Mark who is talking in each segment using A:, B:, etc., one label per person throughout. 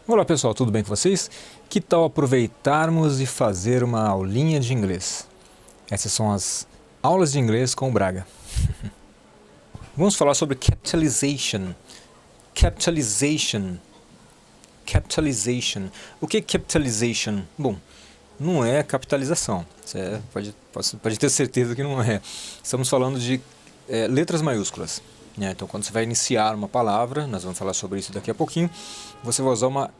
A: Olá pessoal, tudo bem com vocês? Que tal aproveitarmos e fazer uma aulinha de inglês? Essas são as aulas de inglês com o Braga. Vamos falar sobre capitalization. Capitalization. Capitalization. O que é capitalization? Bom, não é capitalização. Você pode ter certeza que não é. Estamos falando de letras maiúsculas. Então, quando você vai iniciar uma palavra, nós vamos falar sobre isso daqui a pouquinho, você vai usar uma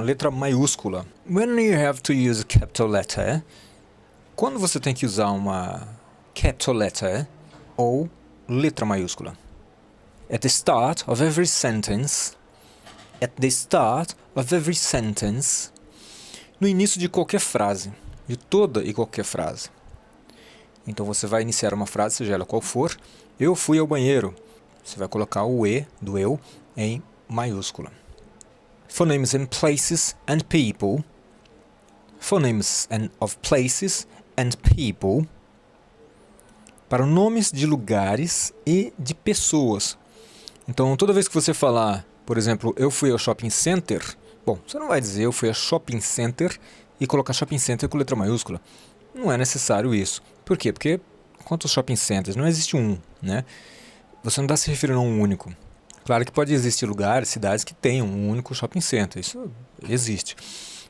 A: letra maiúscula. When you have to use a capital letter, quando você tem que usar uma capital letter ou letra maiúscula? At the start of every sentence, no início de qualquer frase, de toda e qualquer frase. Então você vai iniciar uma frase, seja ela qual for, eu fui ao banheiro. Você vai colocar o E do eu em maiúscula. Phonemes and places and people. Phonemes of places and people. Para nomes de lugares e de pessoas. Então, toda vez que você falar, por exemplo, eu fui ao shopping center, bom, você não vai dizer eu fui ao shopping center e colocar shopping center com letra maiúscula. Não é necessário isso. Por quê? Porque quantos shopping centers? Não existe um, né? Você não está se referindo a um único. Claro que pode existir lugares, cidades que tenham um único shopping center. Isso existe.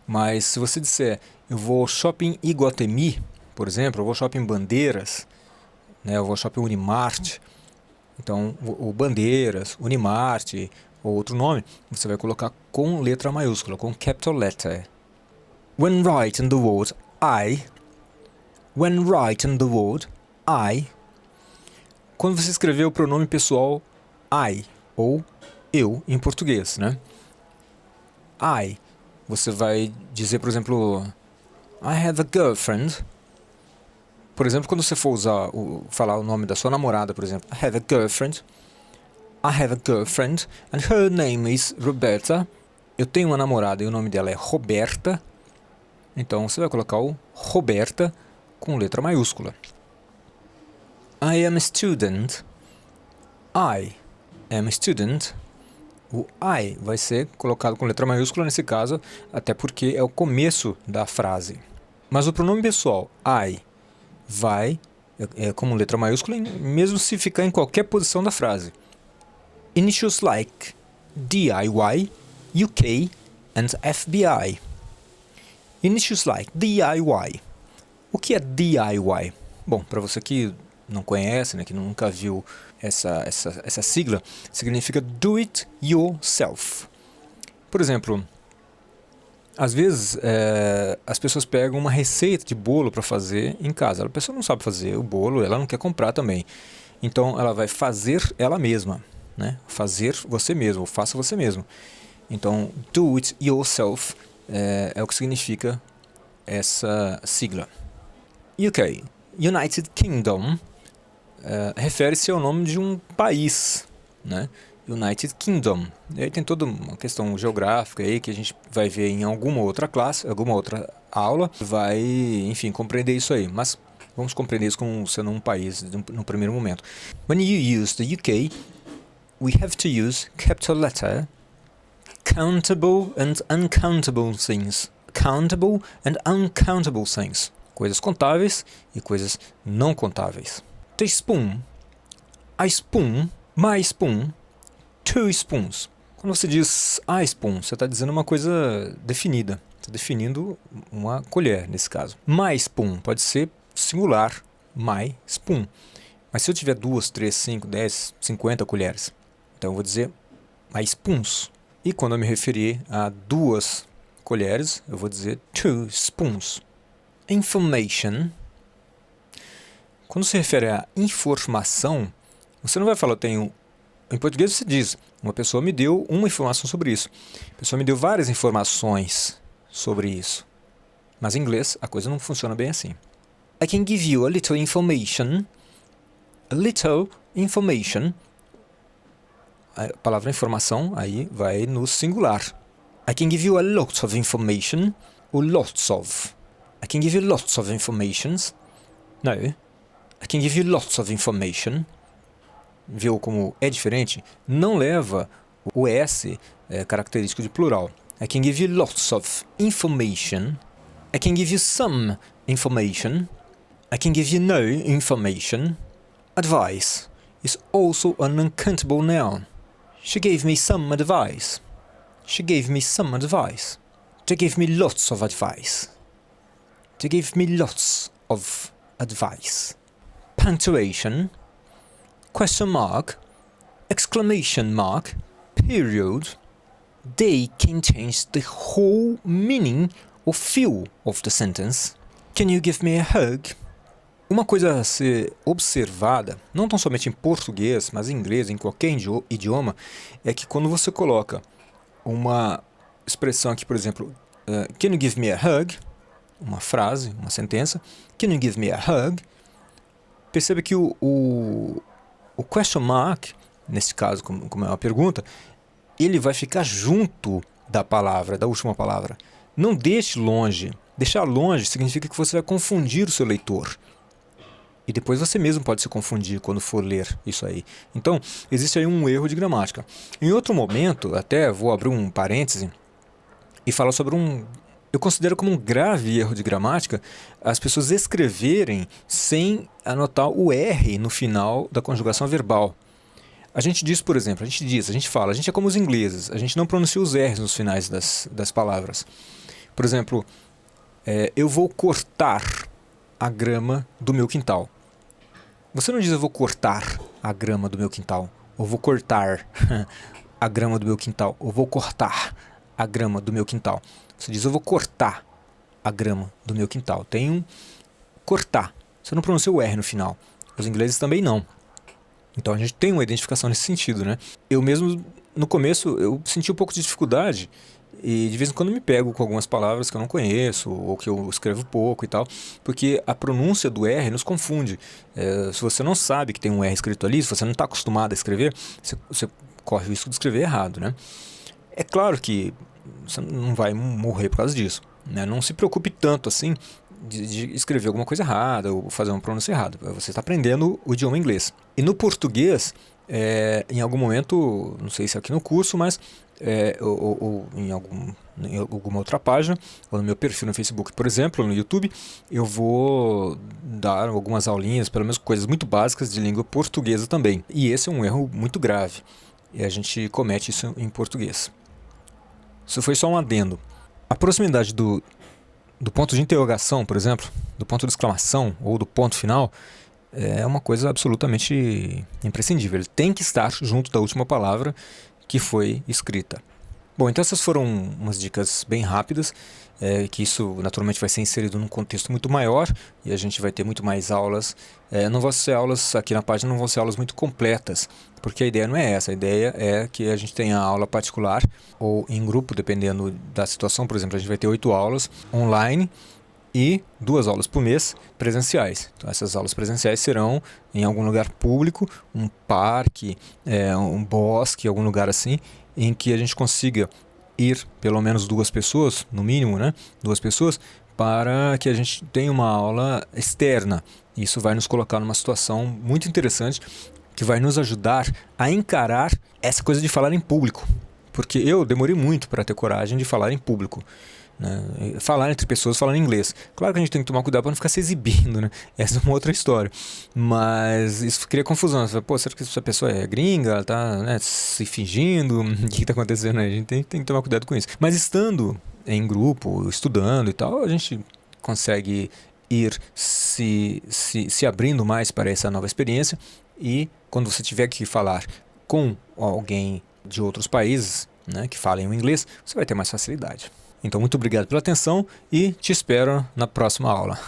A: Mas se você disser, eu vou ao shopping Iguatemi, por exemplo, eu vou ao shopping Bandeiras, né, eu vou ao shopping Unimart, então o Bandeiras, Unimart ou outro nome, você vai colocar com letra maiúscula, com capital letter. When writing the word I, quando você escrever o pronome pessoal I ou eu em português, né? I, você vai dizer, por exemplo, I have a girlfriend. Por exemplo, quando você for falar o nome da sua namorada, por exemplo, I have a girlfriend and her name is Roberta. Eu tenho uma namorada e o nome dela é Roberta. Então você vai colocar o Roberta com letra maiúscula. I am a student. O I vai ser colocado com letra maiúscula nesse caso, até porque é o começo da frase. Mas o pronome pessoal I vai como letra maiúscula, mesmo se ficar em qualquer posição da frase. Initials like DIY, UK and FBI. Initials like DIY. O que é DIY? Bom, para você que não conhece, né, que nunca viu essa sigla, significa Do It Yourself. Por exemplo, às vezes as pessoas pegam uma receita de bolo para fazer em casa. A pessoa não sabe fazer o bolo, ela não quer comprar também. Então ela vai fazer ela mesma, né? Fazer você mesmo, faça você mesmo. Então, Do It Yourself é o que significa essa sigla. UK, United Kingdom, refere-se ao nome de um país, né? United Kingdom. E aí tem toda uma questão geográfica aí que a gente vai ver em alguma outra classe, alguma outra aula, vai, enfim, compreender isso aí. Mas vamos compreender isso como sendo um país no primeiro momento. When you use the UK, we have to use capital letter, countable and uncountable things. Countable and uncountable things. Coisas contáveis e coisas não contáveis. The spoon, a spoon, my spoon, two spoons. Quando você diz a spoon, você está dizendo uma coisa definida. Está definindo uma colher, nesse caso. My spoon pode ser singular, my spoon. Mas se eu tiver 2, 3, 5, 10, 50 colheres, então eu vou dizer my spoons. E quando eu me referir a 2 colheres, eu vou dizer two spoons. Information. Quando se refere a informação, você não vai falar, eu tenho... Em português você diz, uma pessoa me deu uma informação sobre isso. A pessoa me deu várias informações sobre isso. Mas em inglês a coisa não funciona bem assim. I can give you a little information. A little information. A palavra informação aí vai no singular. I can give you a lot of information. Ou lots of. I can give you lots of informations. No. I can give you lots of information. Viu como é diferente? Não leva o S característico de plural. I can give you lots of information. I can give you some information. I can give you no information. Advice is also an uncountable noun. She gave me some advice. She gave me some advice. They gave me lots of advice. They gave me lots of advice. Punctuation, question mark, exclamation mark, period. They can change the whole meaning or feel of the sentence. Can you give me a hug? Uma coisa a ser observada, não tão somente em português, mas em inglês, em qualquer idioma, é que quando você coloca uma expressão aqui, por exemplo, can you give me a hug? Uma frase, uma sentença. Can you give me a hug? Perceba que o question mark, nesse caso, como é uma pergunta, ele vai ficar junto da palavra, da última palavra. Não deixe longe. Deixar longe significa que você vai confundir o seu leitor. E depois você mesmo pode se confundir quando for ler isso aí. Então, existe aí um erro de gramática. Em outro momento, até vou abrir um parêntese e falar sobre eu considero como um grave erro de gramática as pessoas escreverem sem anotar o R no final da conjugação verbal. A gente diz, por exemplo, a gente fala, a gente é como os ingleses, a gente não pronuncia os R's nos finais das palavras. Por exemplo, eu vou cortar a grama do meu quintal. Você não diz eu vou cortar a grama do meu quintal, ou vou cortar a grama do meu quintal, ou vou cortar a grama do meu quintal. Você diz eu vou cortar a grama do meu quintal. Tem um cortar. Você não pronuncia o R no final. Os ingleses também não. Então a gente tem uma identificação nesse sentido, né? Eu mesmo, no começo, eu senti um pouco de dificuldade e de vez em quando me pego com algumas palavras que eu não conheço ou que eu escrevo pouco e tal, porque a pronúncia do R nos confunde. Se você não sabe que tem um R escrito ali, se você não está acostumado a escrever, você corre o risco de escrever errado, né? É claro que você não vai morrer por causa disso, né? Não se preocupe tanto assim de escrever alguma coisa errada ou fazer uma pronúncia errada. Você está aprendendo o idioma inglês. E no português, em algum momento, não sei se é aqui no curso, mas ou em alguma outra página, ou no meu perfil no Facebook, por exemplo, ou no YouTube, eu vou dar algumas aulinhas, pelo menos coisas muito básicas de língua portuguesa também. E esse é um erro muito grave. E a gente comete isso em português. Isso foi só um adendo. A proximidade do ponto de interrogação, por exemplo, do ponto de exclamação ou do ponto final, é uma coisa absolutamente imprescindível. Ele tem que estar junto da última palavra que foi escrita. Bom, então essas foram umas dicas bem rápidas, que isso naturalmente vai ser inserido num contexto muito maior e a gente vai ter muito mais aulas. Não vão ser aulas, aqui na página não vão ser aulas muito completas, porque a ideia não é essa. A ideia é que a gente tenha aula particular ou em grupo, dependendo da situação. Por exemplo, a gente vai ter 8 aulas online e 2 aulas por mês presenciais. Então essas aulas presenciais serão em algum lugar público, um parque, um bosque, algum lugar assim, em que a gente consiga ir pelo menos 2 pessoas, no mínimo, né? 2 pessoas, para que a gente tenha uma aula externa. Isso vai nos colocar numa situação muito interessante, que vai nos ajudar a encarar essa coisa de falar em público. Porque eu demorei muito para ter coragem de falar em público, né? Falar entre pessoas, falar em inglês. Claro que a gente tem que tomar cuidado para não ficar se exibindo, né? Essa é uma outra história. Mas isso cria confusão. Você fala, pô, será que essa pessoa é gringa? Ela tá, né, se fingindo? O que está acontecendo aí? A gente tem que tomar cuidado com isso. Mas estando em grupo, estudando e tal, a gente consegue ir se abrindo mais para essa nova experiência. E quando você tiver que falar com alguém de outros países, né, que falem o inglês, você vai ter mais facilidade. Então, muito obrigado pela atenção e te espero na próxima aula.